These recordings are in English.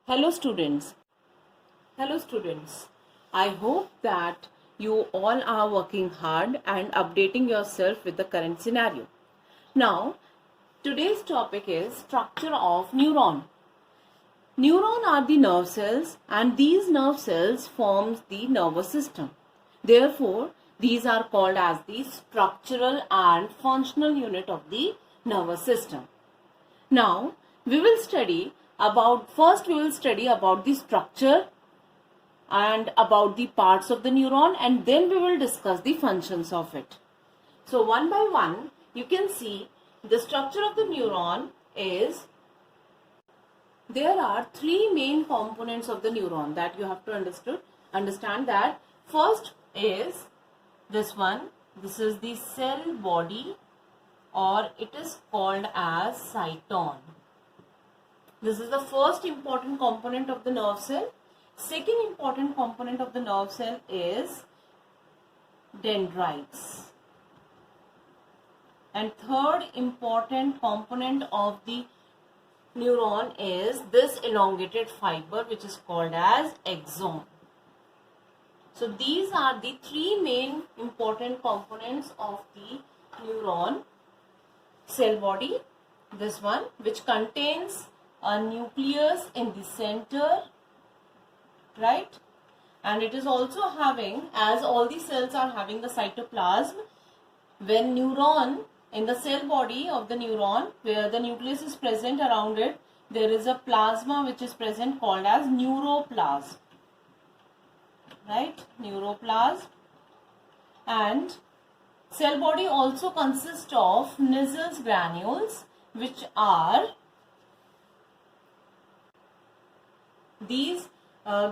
Hello students. Hello students. I hope that you all are working hard and updating yourself with the current scenario. Now, today's topic is structure of neuron. Neuron are the nerve cells and these nerve cells forms the nervous system. Therefore, these are called as the structural and functional unit of the nervous system. Now, we will study about the structure and about the parts of the neuron, and then we will discuss the functions of it. So one by one, you can see the structure of the neuron is, there are three main components of the neuron that you have to understand that. First is this one. This is the cell body, or it is called as cyton. This is the first important component of the nerve cell. Second important component of the nerve cell is dendrites. And third important component of the neuron is this elongated fiber, which is called as axon. So these are the three main important components of the neuron. Cell body, this one, which contains a nucleus in the center, right? And it is also having, as all the cells are having the cytoplasm, when neuron, in the cell body of the neuron, where the nucleus is present around it, there is a plasma which is present called as neuroplasm, right? Neuroplasm. And cell body also consists of Nissl granules, which are these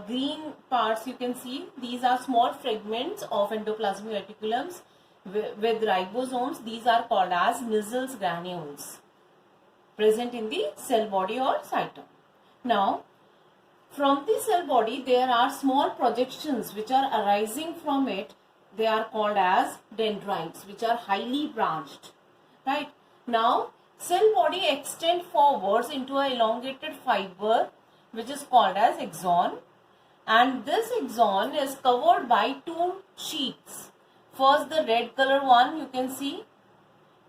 green parts you can see. These are small fragments of endoplasmic reticulums with ribosomes. These are called as Nissl granules present in the cell body or cytosol. Now, from the cell body there are small projections which are arising from it. They are called as dendrites, which are highly branched, right? Now, cell body extend forwards into an elongated fiber which is called as axon, and this axon is covered by two sheaths. First, the red color one, you can see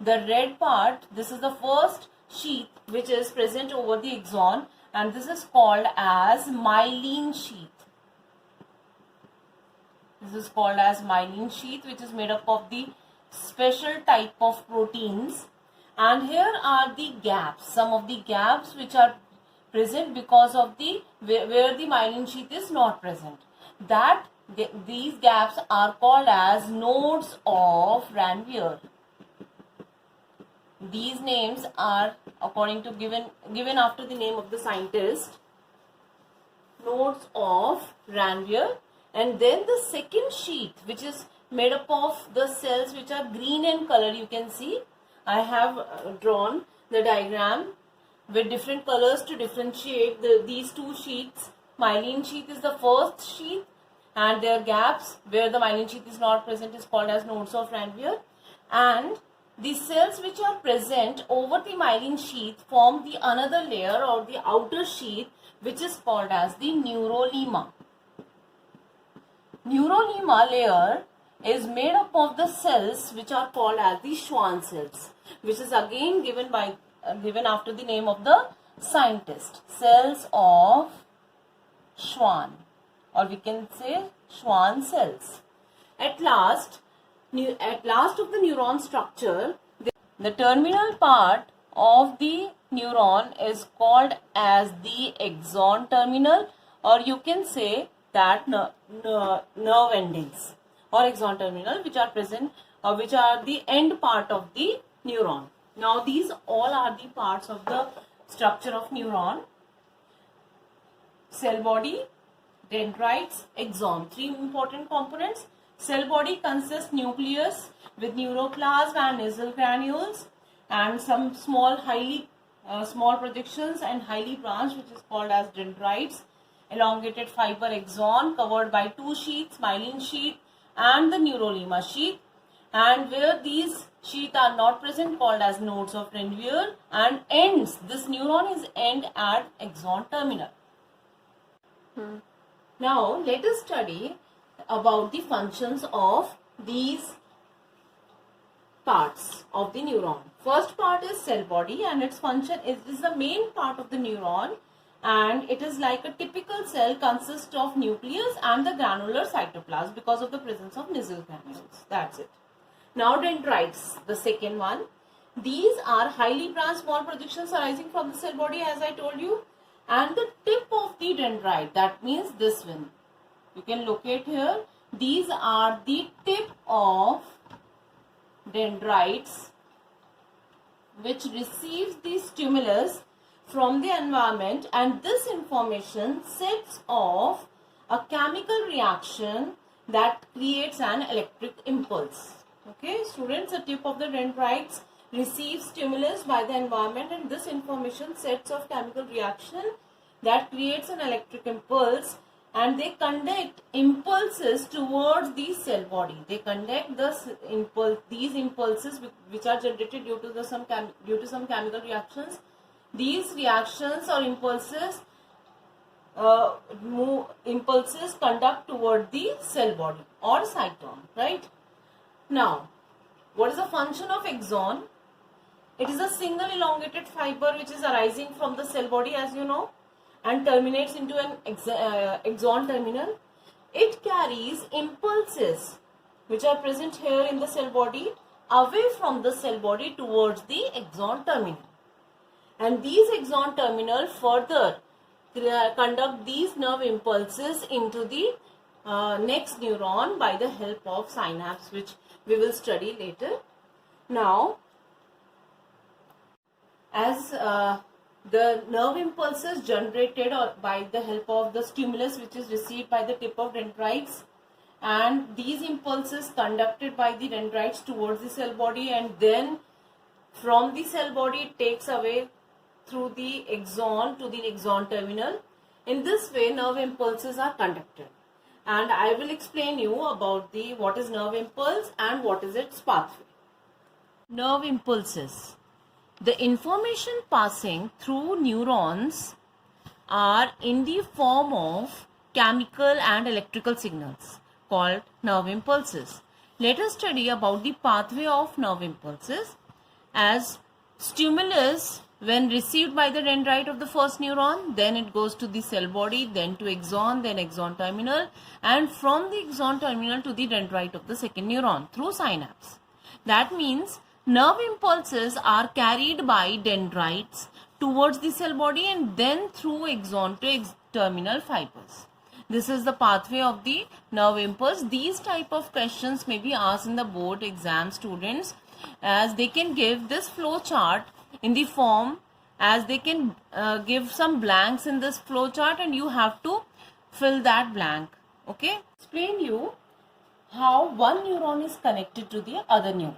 the red part. This is the first sheath which is present over the axon, and this is called as myelin sheath. This is called as myelin sheath, which is made up of the special type of proteins. And here are the gaps, some of the gaps which are present because of the where the myelin sheath is not present. These gaps are called as nodes of Ranvier. These names are according to given after the name of the scientist, nodes of Ranvier. And then the second sheath, which is made up of the cells which are green in color, you can see. I have drawn the diagram with different colors to differentiate these two sheaths. Myelin sheath is the first sheath, and their gaps where the myelin sheath is not present is called as nodes of Ranvier. And the cells which are present over the myelin sheath form the another layer or the outer sheath, which is called as the neurolema. Neurolema layer is made up of the cells which are called as the Schwann cells, which is again given after the name of the scientist, cells of Schwann, or we can say Schwann cells. At last of the neuron structure, the terminal part of the neuron is called as the axon terminal, or you can say that nerve endings or axon terminal, which are present or which are the end part of the neuron. Now, these all are the parts of the structure of neuron: cell body, dendrites, axon. Three important components. Cell body consists nucleus with neuroplasm and Nissl granules, and some small projections and highly branched, which is called as dendrites. Elongated fiber axon covered by two sheaths, myelin sheath and the neurolema sheath, and where these sheaths are not present, called as nodes of Ranvier, and ends. This neuron is end at axon terminal. Now let us study about the functions of these parts of the neuron. First part is cell body, and its function is the main part of the neuron, and it is like a typical cell consists of nucleus and the granular cytoplasm because of the presence of nasal granules. That's it. Now dendrites, the second one. These are highly branched small projections arising from the cell body, as I told you, and the tip of the dendrite, that means this one. You can locate here. These are the tip of dendrites which receives the stimulus from the environment, and this information sets off a chemical reaction that creates an electric impulse. Okay, students, the tip of the dendrites receives stimulus by the environment, and this information sets off chemical reaction that creates an electric impulse, and they conduct impulses towards the cell body. They conduct these impulses which are generated due to some chemical reactions. These reactions or impulses conduct toward the cell body or cytosol, right? Now, what is the function of axon? It is a single elongated fiber which is arising from the cell body, as you know, and terminates into an axon terminal. It carries impulses which are present here in the cell body away from the cell body towards the axon terminal. And these axon terminal further conduct these nerve impulses into the next neuron by the help of synapse, which we will study later. Now, as the nerve impulses generated or by the help of the stimulus which is received by the tip of dendrites, and these impulses conducted by the dendrites towards the cell body, and then from the cell body it takes away through the axon to the axon terminal. In this way, nerve impulses are conducted, and I will explain you about what is nerve impulse and what is its pathway. Nerve impulses. The information passing through neurons are in the form of chemical and electrical signals called nerve impulses. Let us study about the pathway of nerve impulses. As stimulus, when received by the dendrite of the first neuron, then it goes to the cell body, then to axon, then axon terminal, and from the axon terminal to the dendrite of the second neuron through synapse. That means nerve impulses are carried by dendrites towards the cell body and then through axon to terminal fibers. This is the pathway of the nerve impulse. These type of questions may be asked in the board exam, students, as they can give this flow chart in the form, as they can give some blanks in this flow chart, and you have to fill that blank. Okay, explain you how one neuron is connected to the other neuron.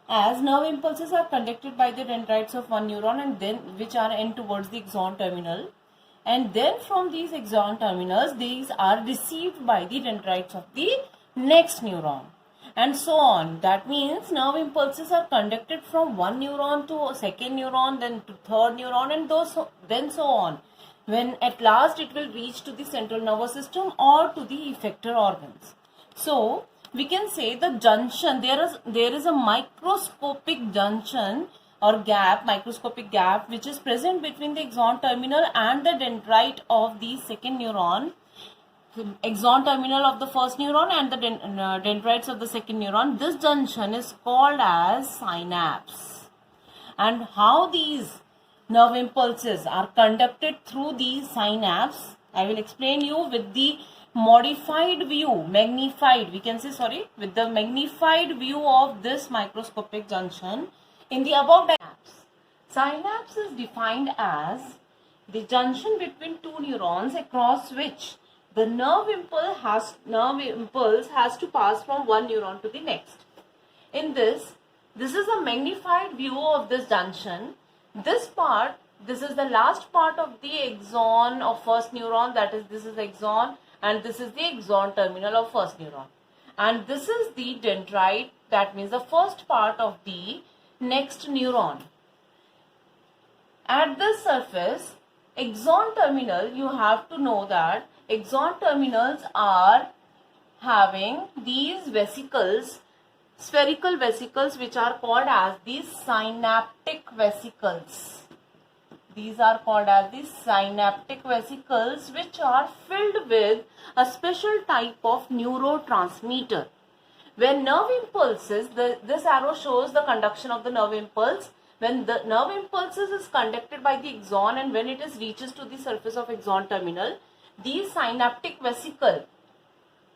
As nerve impulses are conducted by the dendrites of one neuron and then which are end towards the axon terminal, and then from these axon terminals these are received by the dendrites of the next neuron, and so on. That means nerve impulses are conducted from one neuron to a second neuron, then to third neuron, and then so on, when at last it will reach to the central nervous system or to the effector organs. So we can say the junction, there is a microscopic junction or microscopic gap which is present between the axon terminal and the dendrite of the second neuron, axon terminal of the first neuron and the dendrites of the second neuron. This junction is called as synapse. And how these nerve impulses are conducted through these synapse, I will explain you with the magnified view of this microscopic junction in the above diagram. Synapse is defined as the junction between two neurons across which the nerve impulse has to pass from one neuron to the next. In this is a magnified view of this junction. This is the last part of the axon of first neuron, that is, this is axon, and this is the axon terminal of first neuron, and this is the dendrite, that means the first part of the next neuron. At this surface, axon terminal, you have to know that axon terminals are having these vesicles, spherical vesicles, which are called as the synaptic vesicles. These are called as the synaptic vesicles, which are filled with a special type of neurotransmitter. When nerve impulses, this arrow shows the conduction of the nerve impulse. When the nerve impulses is conducted by the axon, and when it is reaches to the surface of axon terminal, these synaptic vesicle,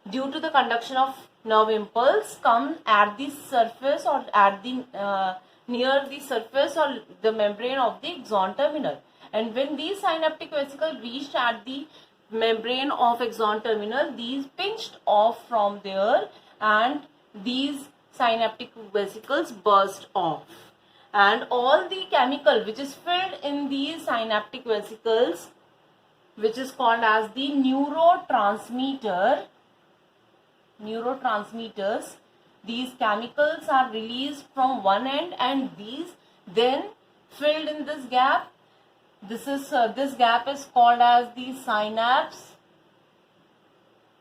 due to the conduction of nerve impulse, come at the surface or at the near the surface or the membrane of the axon terminal. And when these synaptic vesicles reached at the membrane of axon terminal, these pinched off from there, and these synaptic vesicles burst off, and all the chemical which is filled in these synaptic vesicles, which is called as the neurotransmitters, these chemicals are released from one end, and these then filled in this gap. This gap is called as the synapse,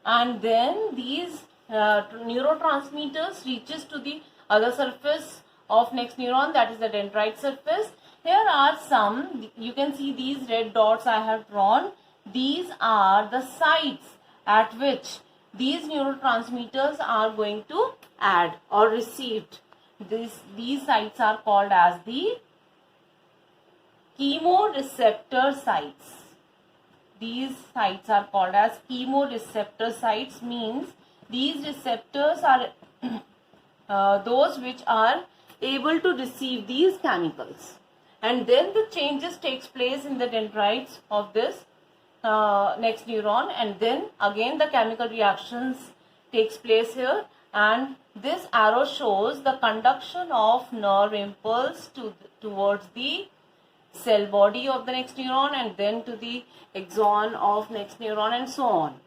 and then these neurotransmitters reaches to the other surface of next neuron, that is the dendrite surface. Here are some, you can see these red dots I have drawn. These are the sites at which these neurotransmitters are going to add or received. These sites are called as the chemoreceptor sites. These sites are called as chemoreceptor sites, means these receptors are those which are able to receive these chemicals, and then the changes takes place in the dendrites of this next neuron, and then again the chemical reactions takes place here, and this arrow shows the conduction of nerve impulse towards the cell body of the next neuron, and then to the axon of next neuron, and so on.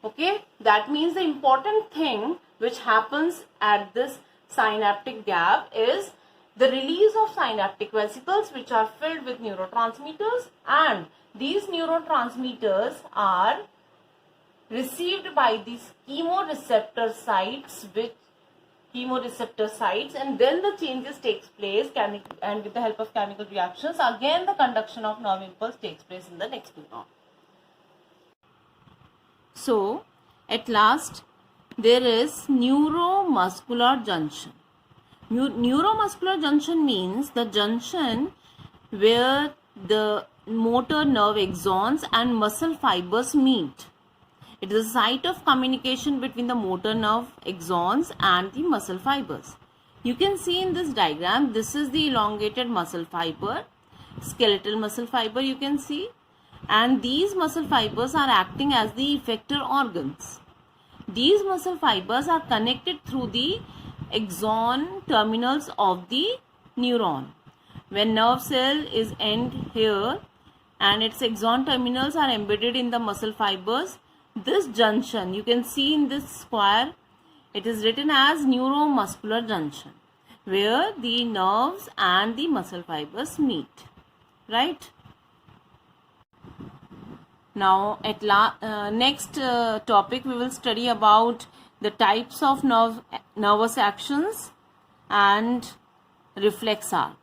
Okay, that means the important thing which happens at this synaptic gap is the release of synaptic vesicles, which are filled with neurotransmitters, and these neurotransmitters are received by these chemoreceptor sites, and then the changes takes place, and with the help of chemical reactions, again the conduction of nerve impulse takes place in the next neuron. So, at last, there is neuromuscular junction. Neuromuscular junction means the junction where the motor nerve axons and muscle fibers meet. It is a site of communication between the motor nerve axons and the muscle fibers. You can see in this diagram, this is the elongated muscle fiber, skeletal muscle fiber you can see, and these muscle fibers are acting as the effector organs. These muscle fibers are connected through the axon terminals of the neuron. When nerve cell is end here and its axon terminals are embedded in the muscle fibers, this junction, you can see in this square, it is written as neuromuscular junction, where the nerves and the muscle fibers meet, right? Now, at next topic, we will study about the types of nervous actions and reflex arc.